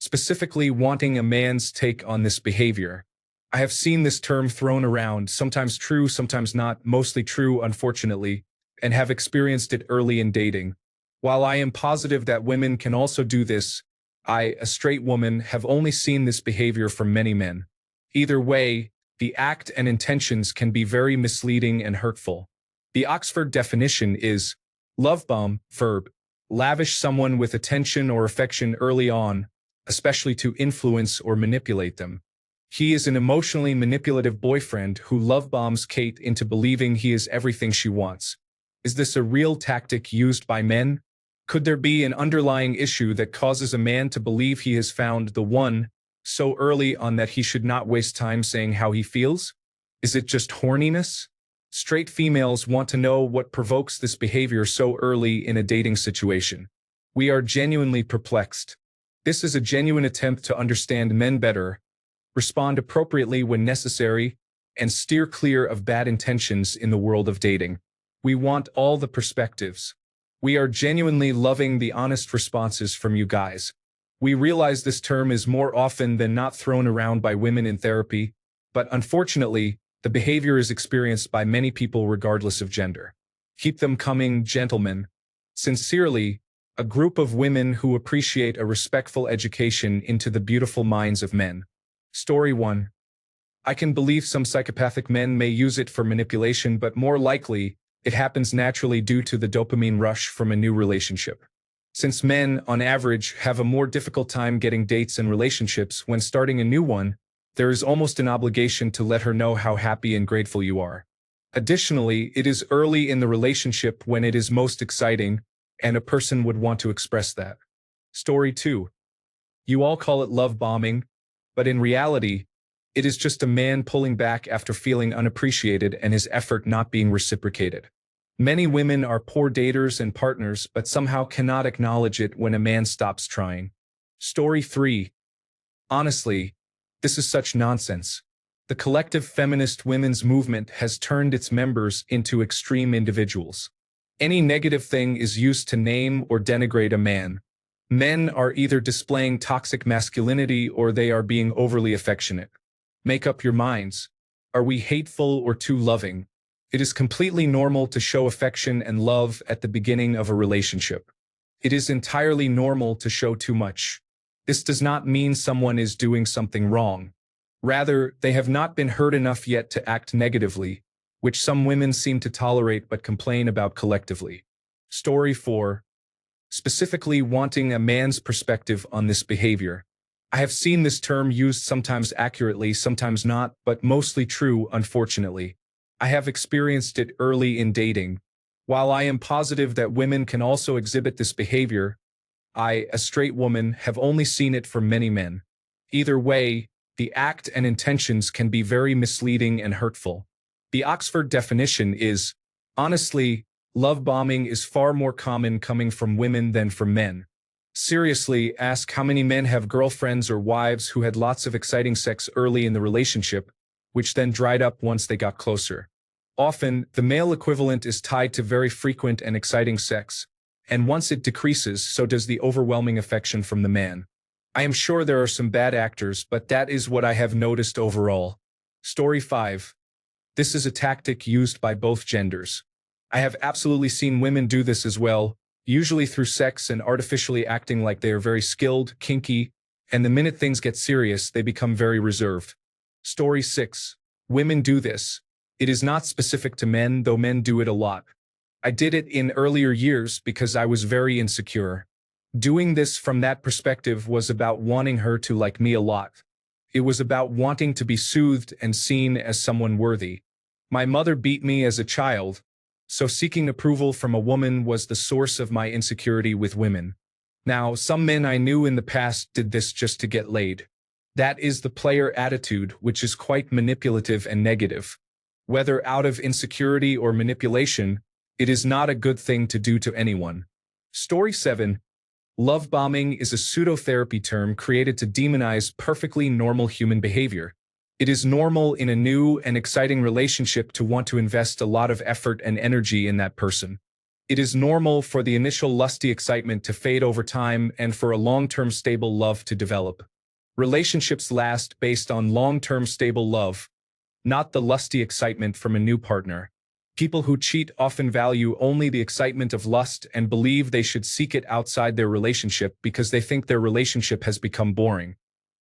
specifically wanting a man's take on this behavior. I have seen this term thrown around, sometimes true, sometimes not, mostly true, unfortunately, and have experienced it early in dating. While I am positive that women can also do this, I, a straight woman, have only seen this behavior from many men. Either way, the act and intentions can be very misleading and hurtful. The Oxford definition is love bomb, verb, lavish someone with attention or affection early on, especially to influence or manipulate them. He is an emotionally manipulative boyfriend who love bombs Kate into believing he is everything she wants. Is this a real tactic used by men? Could there be an underlying issue that causes a man to believe he has found the one so early on that he should not waste time saying how he feels? Is it just horniness? Straight females want to know what provokes this behavior so early in a dating situation. We are genuinely perplexed. This is a genuine attempt to understand men better, respond appropriately when necessary, and steer clear of bad intentions in the world of dating. We want all the perspectives. We are genuinely loving the honest responses from you guys. We realize this term is more often than not thrown around by women in therapy, but unfortunately, the behavior is experienced by many people regardless of gender. Keep them coming, gentlemen. Sincerely, a group of women who appreciate a respectful education into the beautiful minds of men. Story 1. I can believe some psychopathic men may use it for manipulation, but more likely, it happens naturally due to the dopamine rush from a new relationship. Since men, on average, have a more difficult time getting dates and relationships when starting a new one, there is almost an obligation to let her know how happy and grateful you are. Additionally, it is early in the relationship when it is most exciting, and a person would want to express that. Story 2. You all call it love bombing, but in reality, it is just a man pulling back after feeling unappreciated and his effort not being reciprocated. Many women are poor daters and partners but somehow cannot acknowledge it when a man stops trying. Story 3. Honestly, this is such nonsense. The collective feminist women's movement has turned its members into extreme individuals. Any negative thing is used to name or denigrate a man. Men are either displaying toxic masculinity or they are being overly affectionate. Make up your minds. Are we hateful or too loving? It is completely normal to show affection and love at the beginning of a relationship. It is entirely normal to show too much. This does not mean someone is doing something wrong. Rather, they have not been hurt enough yet to act negatively, which some women seem to tolerate but complain about collectively. Story 4. Specifically wanting a man's perspective on this behavior. I have seen this term used sometimes accurately, sometimes not, but mostly true, unfortunately. I have experienced it early in dating. While I am positive that women can also exhibit this behavior, I, a straight woman, have only seen it from many men. Either way, the act and intentions can be very misleading and hurtful. The Oxford definition is, honestly, love bombing is far more common coming from women than from men. Seriously, ask how many men have girlfriends or wives who had lots of exciting sex early in the relationship, which then dried up once they got closer. Often, the male equivalent is tied to very frequent and exciting sex, and once it decreases, so does the overwhelming affection from the man. I am sure there are some bad actors, but that is what I have noticed overall. Story 5. This is a tactic used by both genders. I have absolutely seen women do this as well, usually through sex and artificially acting like they are very skilled, kinky, and the minute things get serious, they become very reserved. Story 6. Women do this. It is not specific to men, though men do it a lot. I did it in earlier years because I was very insecure. Doing this from that perspective was about wanting her to like me a lot. It was about wanting to be soothed and seen as someone worthy. My mother beat me as a child, so seeking approval from a woman was the source of my insecurity with women. Now, some men I knew in the past did this just to get laid. That is the player attitude, which is quite manipulative and negative. Whether out of insecurity or manipulation, it is not a good thing to do to anyone. Story 7. Love bombing is a pseudotherapy term created to demonize perfectly normal human behavior. It is normal in a new and exciting relationship to want to invest a lot of effort and energy in that person. It is normal for the initial lusty excitement to fade over time and for a long-term stable love to develop. Relationships last based on long-term stable love, not the lusty excitement from a new partner. People who cheat often value only the excitement of lust and believe they should seek it outside their relationship because they think their relationship has become boring.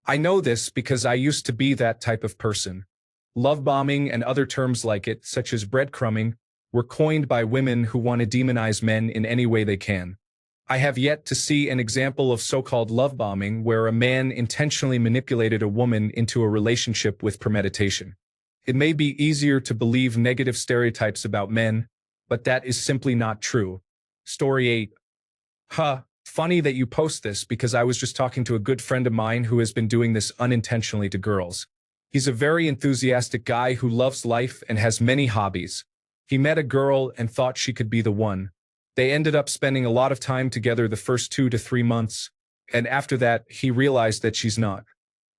I know this because I used to be that type of person. Love bombing and other terms like it, such as breadcrumbing, were coined by women who want to demonize men in any way they can. I have yet to see an example of so-called love bombing where a man intentionally manipulated a woman into a relationship with premeditation. It may be easier to believe negative stereotypes about men, but that is simply not true. Story 8. Funny that you post this because I was just talking to a good friend of mine who has been doing this unintentionally to girls. He's a very enthusiastic guy who loves life and has many hobbies. He met a girl and thought she could be the one. They ended up spending a lot of time together the first 2 to 3 months, and after that, he realized that she's not.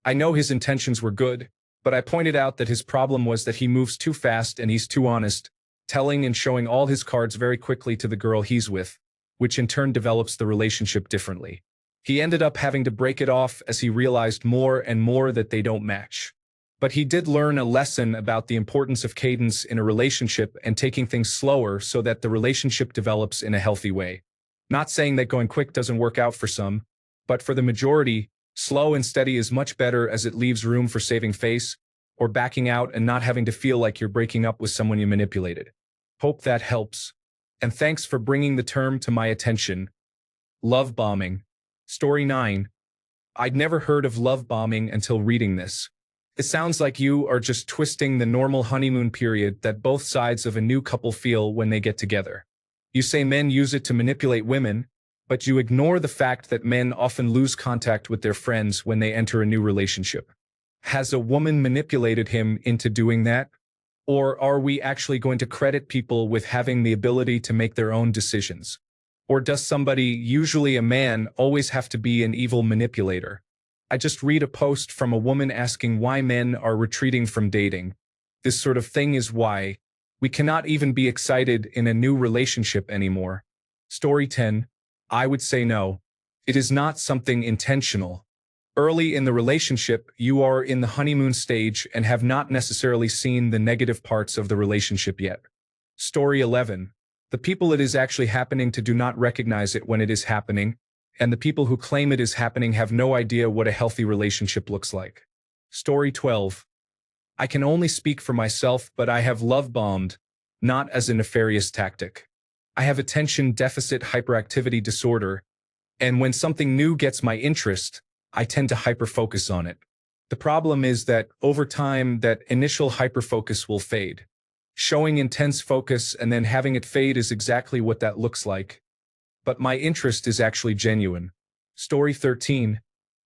I know his intentions were good, but I pointed out that his problem was that he moves too fast and he's too honest, telling and showing all his cards very quickly to the girl he's with, which in turn develops the relationship differently. He ended up having to break it off as he realized more and more that they don't match. But he did learn a lesson about the importance of cadence in a relationship and taking things slower so that the relationship develops in a healthy way. Not saying that going quick doesn't work out for some, but for the majority, slow and steady is much better as it leaves room for saving face or backing out and not having to feel like you're breaking up with someone you manipulated. Hope that helps. And thanks for bringing the term to my attention. Love bombing. Story 9. I'd never heard of love bombing until reading this. It sounds like you are just twisting the normal honeymoon period that both sides of a new couple feel when they get together. You say men use it to manipulate women, but you ignore the fact that men often lose contact with their friends when they enter a new relationship. Has a woman manipulated him into doing that? Or are we actually going to credit people with having the ability to make their own decisions? Or does somebody, usually a man, always have to be an evil manipulator? I just read a post from a woman asking why men are retreating from dating. This sort of thing is why we cannot even be excited in a new relationship anymore. Story 10. I would say no. It is not something intentional. Early in the relationship, you are in the honeymoon stage and have not necessarily seen the negative parts of the relationship yet. Story 11. The people it is actually happening to do not recognize it when it is happening, and the people who claim it is happening have no idea what a healthy relationship looks like. Story 12. I can only speak for myself, but I have love bombed, not as a nefarious tactic. I have attention deficit hyperactivity disorder, and when something new gets my interest, I tend to hyperfocus on it. The problem is that over time, that initial hyperfocus will fade. Showing intense focus and then having it fade is exactly what that looks like. But my interest is actually genuine. Story 13.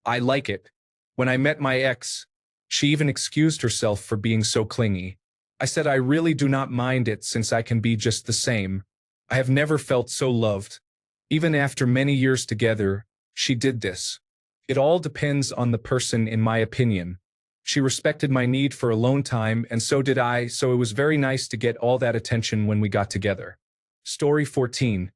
I like it. When I met my ex, she even excused herself for being so clingy. I said I really do not mind it since I can be just the same. I have never felt so loved. Even after many years together, she did this. It all depends on the person, in my opinion. She respected my need for alone time, and so did I, so it was very nice to get all that attention when we got together. Story 14.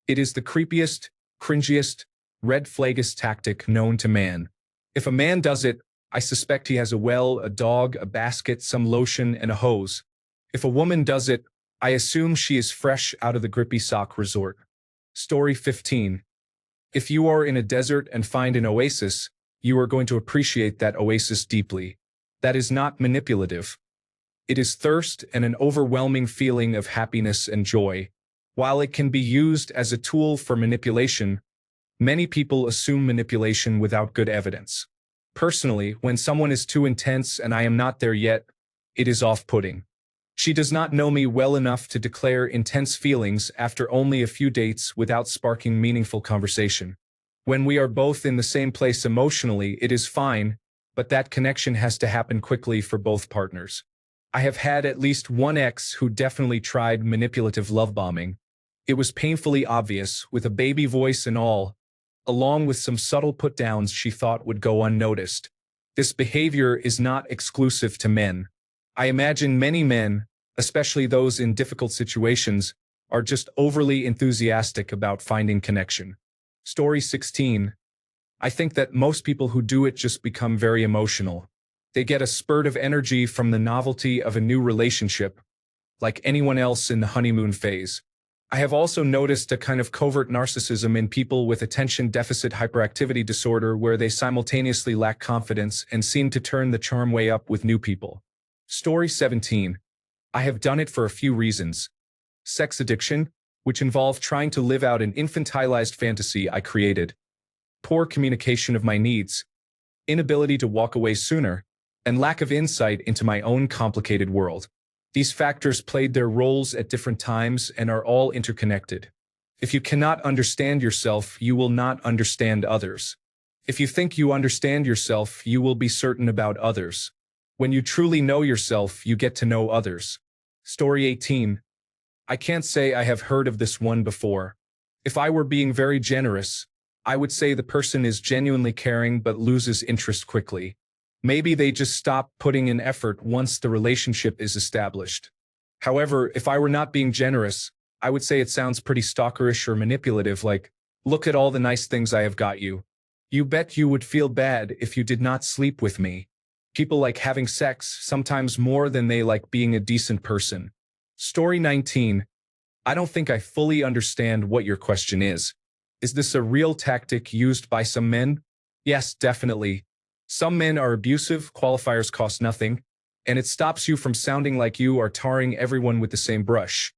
It is the creepiest, cringiest, red flaggest tactic known to man. If a man does it, I suspect he has a well, a dog, a basket, some lotion, and a hose. If a woman does it, I assume she is fresh out of the grippy sock resort. Story 15. If you are in a desert and find an oasis, you are going to appreciate that oasis deeply. That is not manipulative. It is thirst and an overwhelming feeling of happiness and joy. While it can be used as a tool for manipulation, many people assume manipulation without good evidence. Personally, when someone is too intense and I am not there yet, it is off-putting. She does not know me well enough to declare intense feelings after only a few dates without sparking meaningful conversation. When we are both in the same place emotionally, it is fine, but that connection has to happen quickly for both partners. I have had at least one ex who definitely tried manipulative love bombing. It was painfully obvious, with a baby voice and all, along with some subtle put-downs she thought would go unnoticed. This behavior is not exclusive to men. I imagine many men, especially those in difficult situations, are just overly enthusiastic about finding connection. Story 16. I think that most people who do it just become very emotional. They get a spurt of energy from the novelty of a new relationship, like anyone else in the honeymoon phase. I have also noticed a kind of covert narcissism in people with attention deficit hyperactivity disorder where they simultaneously lack confidence and seem to turn the charm way up with new people. Story 17. I have done it for a few reasons. Sex addiction, which involved trying to live out an infantilized fantasy I created. Poor communication of my needs. Inability to walk away sooner, and lack of insight into my own complicated world. These factors played their roles at different times and are all interconnected. If you cannot understand yourself, you will not understand others. If you think you understand yourself, you will be certain about others. When you truly know yourself, you get to know others. Story 18. I can't say I have heard of this one before. If I were being very generous, I would say the person is genuinely caring but loses interest quickly. Maybe they just stop putting in effort once the relationship is established. However, if I were not being generous, I would say it sounds pretty stalkerish or manipulative, like, look at all the nice things I have got you. You bet you would feel bad if you did not sleep with me. People like having sex, sometimes more than they like being a decent person. Story 19. I don't think I fully understand what your question is. Is this a real tactic used by some men? Yes, definitely. Some men are abusive, qualifiers cost nothing, and it stops you from sounding like you are tarring everyone with the same brush.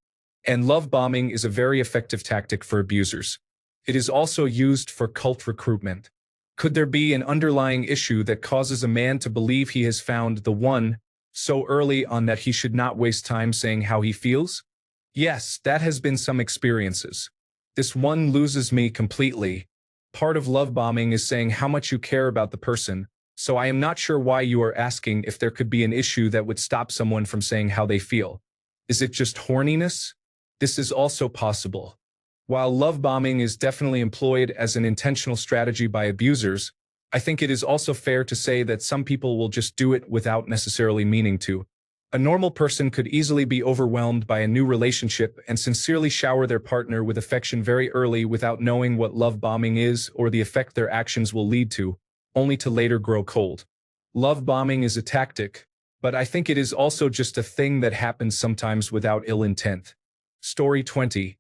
And love bombing is a very effective tactic for abusers. It is also used for cult recruitment. Could there be an underlying issue that causes a man to believe he has found the one so early on that he should not waste time saying how he feels? Yes, that has been some experiences. This one loses me completely. Part of love bombing is saying how much you care about the person. So I am not sure why you are asking if there could be an issue that would stop someone from saying how they feel. Is it just horniness? This is also possible. While love bombing is definitely employed as an intentional strategy by abusers, I think it is also fair to say that some people will just do it without necessarily meaning to. A normal person could easily be overwhelmed by a new relationship and sincerely shower their partner with affection very early without knowing what love bombing is or the effect their actions will lead to, only to later grow cold. Love bombing is a tactic, but I think it is also just a thing that happens sometimes without ill intent. Story 20.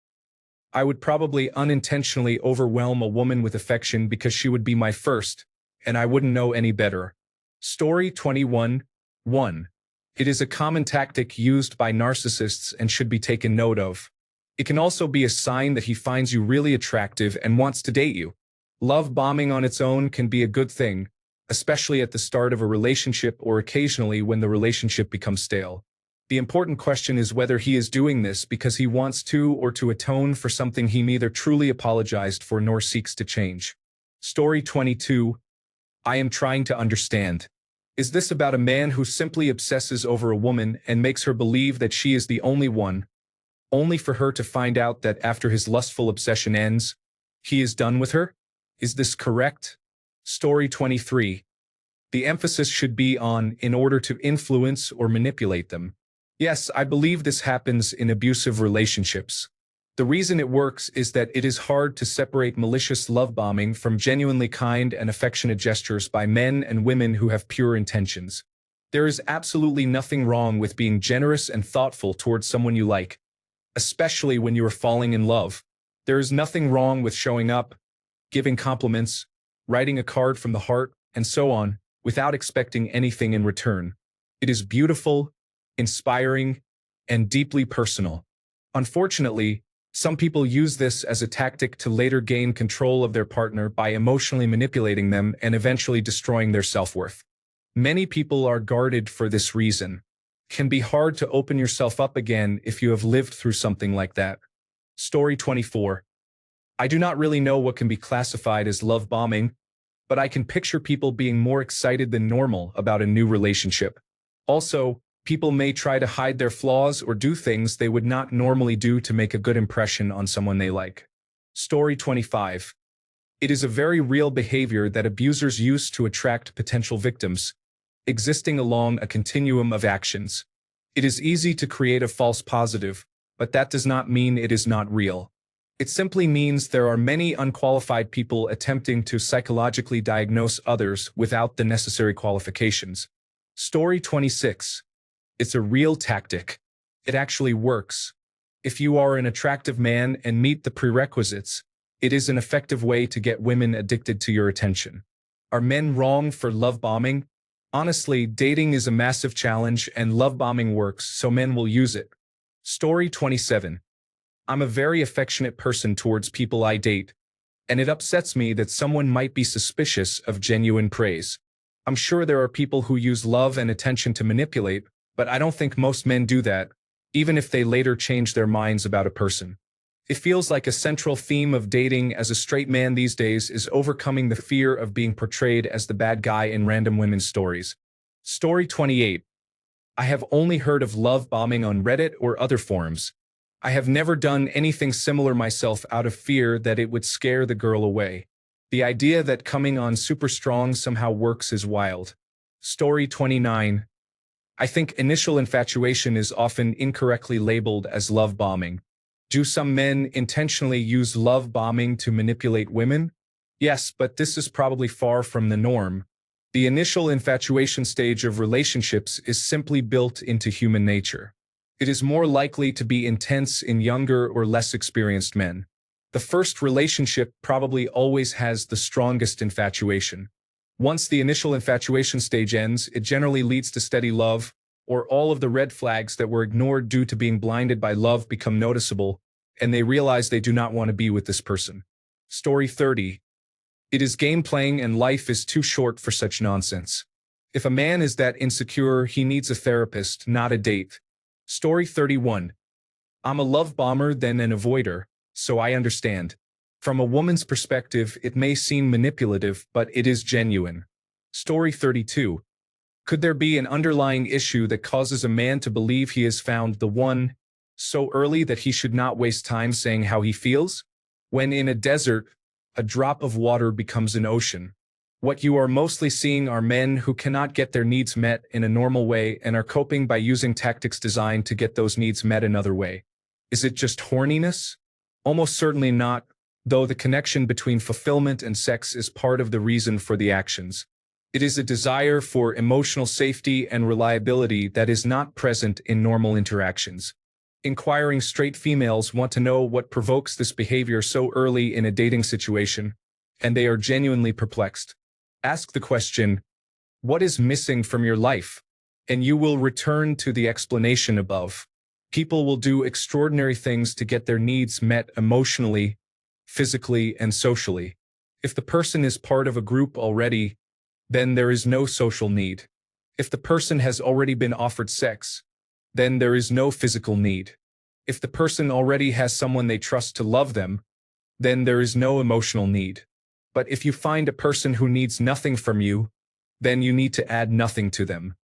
I would probably unintentionally overwhelm a woman with affection because she would be my first, and I wouldn't know any better. Story 21. 1. It is a common tactic used by narcissists and should be taken note of. It can also be a sign that he finds you really attractive and wants to date you. Love bombing on its own can be a good thing, especially at the start of a relationship or occasionally when the relationship becomes stale. The important question is whether he is doing this because he wants to or to atone for something he neither truly apologized for nor seeks to change. Story 22. I am trying to understand. Is this about a man who simply obsesses over a woman and makes her believe that she is the only one, only for her to find out that after his lustful obsession ends, he is done with her? Is this correct? Story 23. The emphasis should be on in order to influence or manipulate them. Yes, I believe this happens in abusive relationships. The reason it works is that it is hard to separate malicious love bombing from genuinely kind and affectionate gestures by men and women who have pure intentions. There is absolutely nothing wrong with being generous and thoughtful towards someone you like, especially when you are falling in love. There is nothing wrong with showing up, giving compliments, writing a card from the heart, and so on, without expecting anything in return. It is beautiful, inspiring, and deeply personal. Unfortunately, some people use this as a tactic to later gain control of their partner by emotionally manipulating them and eventually destroying their self-worth. Many people are guarded for this reason. It can be hard to open yourself up again if you have lived through something like that. Story 24. I do not really know what can be classified as love bombing, but I can picture people being more excited than normal about a new relationship. Also, people may try to hide their flaws or do things they would not normally do to make a good impression on someone they like. Story 25. It is a very real behavior that abusers use to attract potential victims, existing along a continuum of actions. It is easy to create a false positive, but that does not mean it is not real. It simply means there are many unqualified people attempting to psychologically diagnose others without the necessary qualifications. Story 26. It's a real tactic. It actually works. If you are an attractive man and meet the prerequisites, it is an effective way to get women addicted to your attention. Are men wrong for love bombing? Honestly, dating is a massive challenge and love bombing works, so men will use it. Story 27. I'm a very affectionate person towards people I date, and it upsets me that someone might be suspicious of genuine praise. I'm sure there are people who use love and attention to manipulate, but I don't think most men do that, even if they later change their minds about a person. It feels like a central theme of dating as a straight man these days is overcoming the fear of being portrayed as the bad guy in random women's stories. Story 28. I have only heard of love bombing on Reddit or other forums. I have never done anything similar myself out of fear that it would scare the girl away. The idea that coming on super strong somehow works is wild. Story 29. I think initial infatuation is often incorrectly labeled as love bombing. Do some men intentionally use love bombing to manipulate women? Yes, but this is probably far from the norm. The initial infatuation stage of relationships is simply built into human nature. It is more likely to be intense in younger or less experienced men. The first relationship probably always has the strongest infatuation. Once the initial infatuation stage ends, it generally leads to steady love, or all of the red flags that were ignored due to being blinded by love become noticeable, and they realize they do not want to be with this person. Story 30. It is game playing and life is too short for such nonsense. If a man is that insecure, he needs a therapist, not a date. Story 31. I'm a love bomber than an avoider, so I understand. From a woman's perspective, it may seem manipulative, but it is genuine. Story 32. Could there be an underlying issue that causes a man to believe he has found the one so early that he should not waste time saying how he feels? When in a desert, a drop of water becomes an ocean. What you are mostly seeing are men who cannot get their needs met in a normal way and are coping by using tactics designed to get those needs met another way. Is it just horniness? Almost certainly not, though the connection between fulfillment and sex is part of the reason for the actions. It is a desire for emotional safety and reliability that is not present in normal interactions. Inquiring straight females want to know what provokes this behavior so early in a dating situation, and they are genuinely perplexed. Ask the question, what is missing from your life? And you will return to the explanation above. People will do extraordinary things to get their needs met emotionally, physically, and socially. If the person is part of a group already, then there is no social need. If the person has already been offered sex, then there is no physical need. If the person already has someone they trust to love them, then there is no emotional need. But if you find a person who needs nothing from you, then you need to add nothing to them.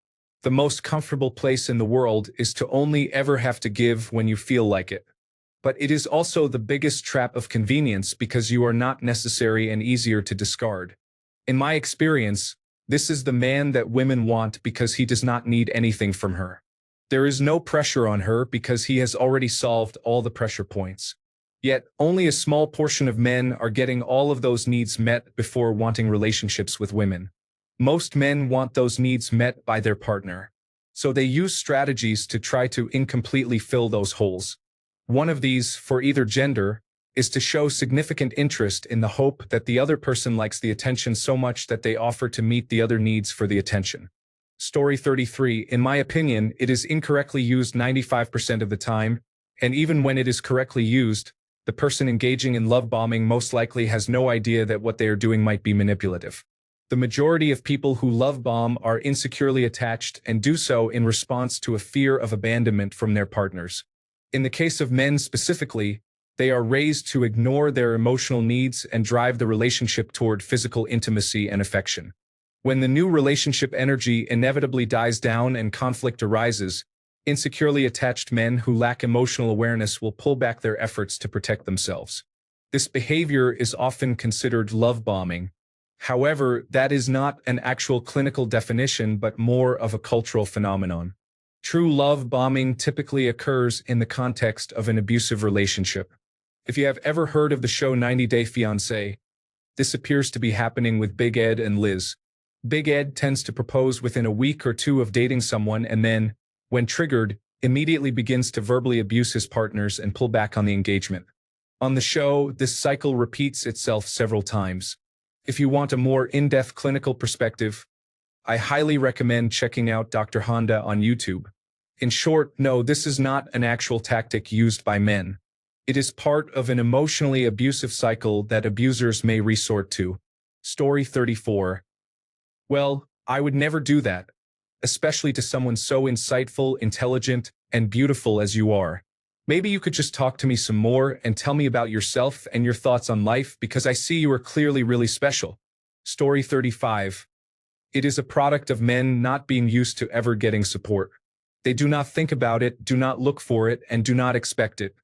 The most comfortable place in the world is to only ever have to give when you feel like it. But it is also the biggest trap of convenience because you are not necessary and easier to discard. In my experience, this is the man that women want because he does not need anything from her. There is no pressure on her because he has already solved all the pressure points. Yet, only a small portion of men are getting all of those needs met before wanting relationships with women. Most men want those needs met by their partner. So they use strategies to try to incompletely fill those holes. One of these, for either gender, is to show significant interest in the hope that the other person likes the attention so much that they offer to meet the other needs for the attention. Story 33. In my opinion, it is incorrectly used 95% of the time, and even when it is correctly used, the person engaging in love bombing most likely has no idea that what they are doing might be manipulative. The majority of people who love bomb are insecurely attached and do so in response to a fear of abandonment from their partners. In the case of men specifically, they are raised to ignore their emotional needs and drive the relationship toward physical intimacy and affection. When the new relationship energy inevitably dies down and conflict arises, insecurely attached men who lack emotional awareness will pull back their efforts to protect themselves. This behavior is often considered love bombing. However, that is not an actual clinical definition but more of a cultural phenomenon. True love bombing typically occurs in the context of an abusive relationship. If you have ever heard of the show 90 Day Fiancé, this appears to be happening with Big Ed and Liz. Big Ed tends to propose within a week or two of dating someone and then, when triggered, immediately begins to verbally abuse his partners and pull back on the engagement. On the show, this cycle repeats itself several times. If you want a more in-depth clinical perspective, I highly recommend checking out Dr. Honda on YouTube. In short, no, this is not an actual tactic used by men. It is part of an emotionally abusive cycle that abusers may resort to. Story 34. Well, I would never do that, especially to someone so insightful, intelligent, and beautiful as you are. Maybe you could just talk to me some more and tell me about yourself and your thoughts on life because I see you are clearly really special. Story 35. It is a product of men not being used to ever getting support. They do not think about it, do not look for it, and do not expect it.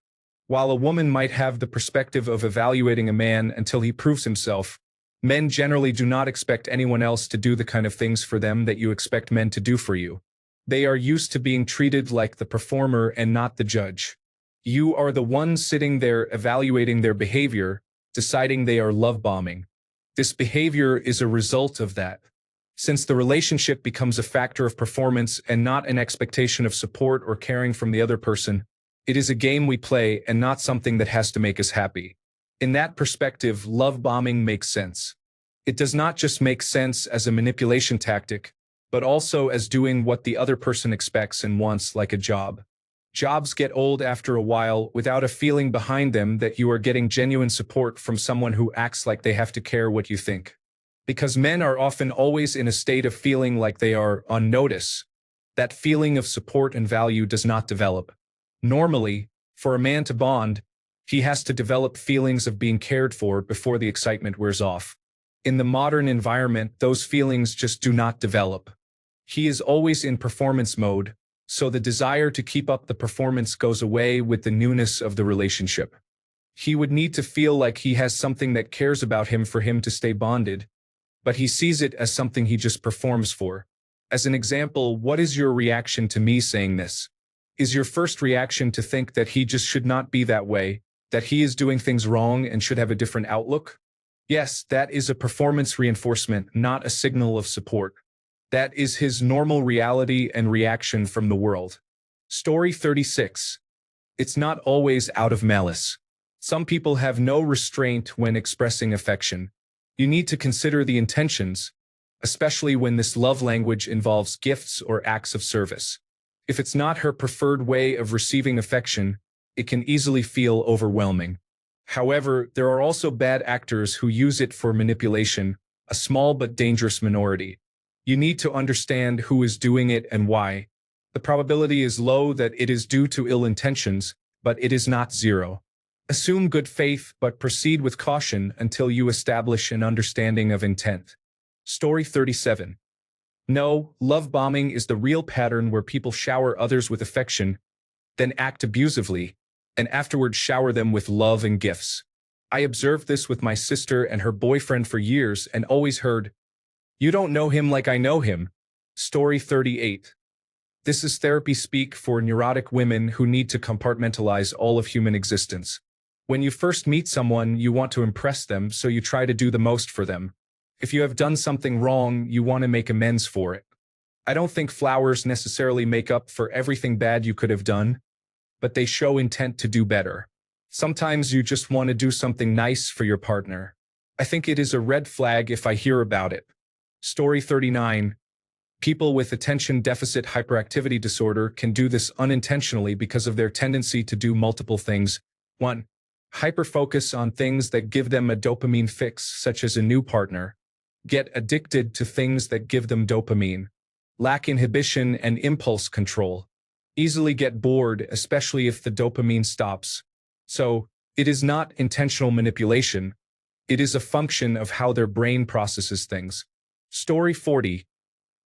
While a woman might have the perspective of evaluating a man until he proves himself, men generally do not expect anyone else to do the kind of things for them that you expect men to do for you. They are used to being treated like the performer and not the judge. You are the one sitting there evaluating their behavior, deciding they are love bombing. This behavior is a result of that. Since the relationship becomes a factor of performance and not an expectation of support or caring from the other person, it is a game we play and not something that has to make us happy. In that perspective, love bombing makes sense. It does not just make sense as a manipulation tactic, but also as doing what the other person expects and wants, like a job. Jobs get old after a while without a feeling behind them that you are getting genuine support from someone who acts like they have to care what you think. Because men are often always in a state of feeling like they are on notice, that feeling of support and value does not develop. Normally, for a man to bond, he has to develop feelings of being cared for before the excitement wears off. In the modern environment, those feelings just do not develop. He is always in performance mode, so the desire to keep up the performance goes away with the newness of the relationship. He would need to feel like he has something that cares about him for him to stay bonded, but he sees it as something he just performs for. As an example, what is your reaction to me saying this? Is your first reaction to think that he just should not be that way, that he is doing things wrong and should have a different outlook? Yes, that is a performance reinforcement, not a signal of support. That is his normal reality and reaction from the world. Story 36. It's not always out of malice. Some people have no restraint when expressing affection. You need to consider the intentions, especially when this love language involves gifts or acts of service. If it's not her preferred way of receiving affection, it can easily feel overwhelming. However, there are also bad actors who use it for manipulation, a small but dangerous minority. You need to understand who is doing it and why. The probability is low that it is due to ill intentions, but it is not zero. Assume good faith, but proceed with caution until you establish an understanding of intent. Story 37. No, love bombing is the real pattern where people shower others with affection, then act abusively, and afterward shower them with love and gifts. I observed this with my sister and her boyfriend for years and always heard, "You don't know him like I know him." Story 38. This is therapy speak for neurotic women who need to compartmentalize all of human existence. When you first meet someone, you want to impress them, so you try to do the most for them. If you have done something wrong, you want to make amends for it. I don't think flowers necessarily make up for everything bad you could have done, but they show intent to do better. Sometimes you just want to do something nice for your partner. I think it is a red flag if I hear about it. Story 39. People with attention deficit hyperactivity disorder can do this unintentionally because of their tendency to do multiple things. 1. Hyperfocus on things that give them a dopamine fix, such as a new partner. Get addicted to things that give them dopamine. Lack inhibition and impulse control. Easily get bored, especially if the dopamine stops. So, it is not intentional manipulation. It is a function of how their brain processes things. Story 40.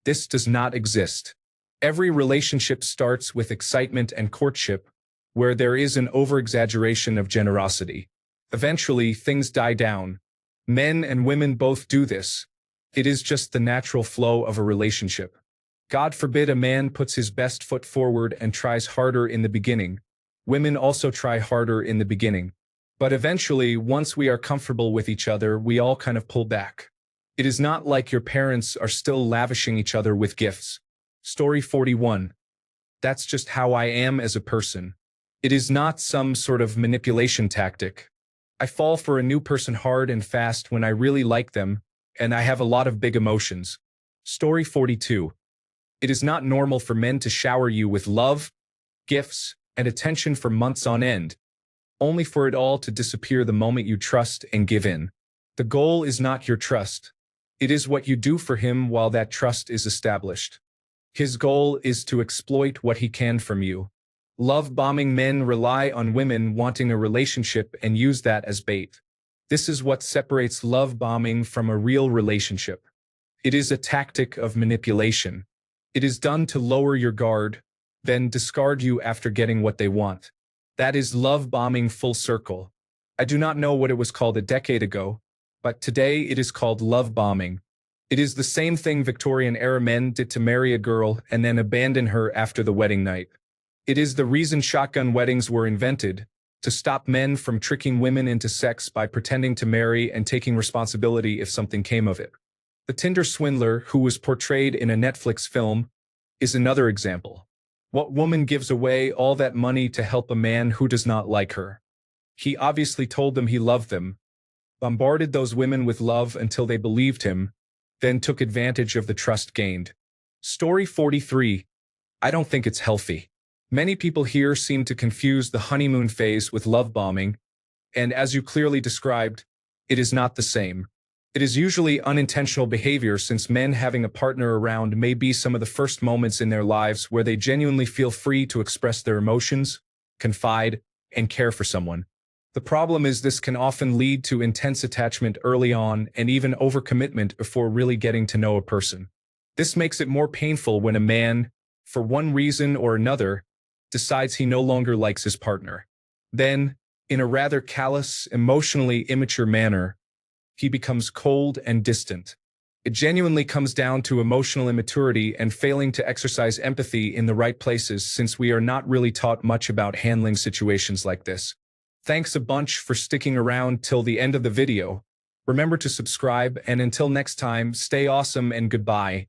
This does not exist. Every relationship starts with excitement and courtship, where there is an over-exaggeration of generosity. Eventually, things die down. Men and women both do this. It is just the natural flow of a relationship. God forbid a man puts his best foot forward and tries harder in the beginning. Women also try harder in the beginning. But eventually, once we are comfortable with each other, we all kind of pull back. It is not like your parents are still lavishing each other with gifts. Story 41. That's just how I am as a person. It is not some sort of manipulation tactic. I fall for a new person hard and fast when I really like them, and I have a lot of big emotions. Story 42. It is not normal for men to shower you with love, gifts, and attention for months on end, only for it all to disappear the moment you trust and give in. The goal is not your trust. It is what you do for him while that trust is established. His goal is to exploit what he can from you. Love-bombing men rely on women wanting a relationship and use that as bait. This is what separates love-bombing from a real relationship. It is a tactic of manipulation. It is done to lower your guard, then discard you after getting what they want. That is love-bombing full circle. I do not know what it was called a decade ago, but today it is called love-bombing. It is the same thing Victorian-era men did to marry a girl and then abandon her after the wedding night. It is the reason shotgun weddings were invented, to stop men from tricking women into sex by pretending to marry and taking responsibility if something came of it. The Tinder swindler, who was portrayed in a Netflix film, is another example. What woman gives away all that money to help a man who does not like her? He obviously told them he loved them, bombarded those women with love until they believed him, then took advantage of the trust gained. Story 43. I don't think it's healthy. Many people here seem to confuse the honeymoon phase with love bombing, and as you clearly described, it is not the same. It is usually unintentional behavior, since men having a partner around may be some of the first moments in their lives where they genuinely feel free to express their emotions, confide, and care for someone. The problem is this can often lead to intense attachment early on and even overcommitment before really getting to know a person. This makes it more painful when a man, for one reason or another, decides he no longer likes his partner. Then, in a rather callous, emotionally immature manner, he becomes cold and distant. It genuinely comes down to emotional immaturity and failing to exercise empathy in the right places, since we are not really taught much about handling situations like this. Thanks a bunch for sticking around till the end of the video. Remember to subscribe, and until next time, stay awesome and goodbye.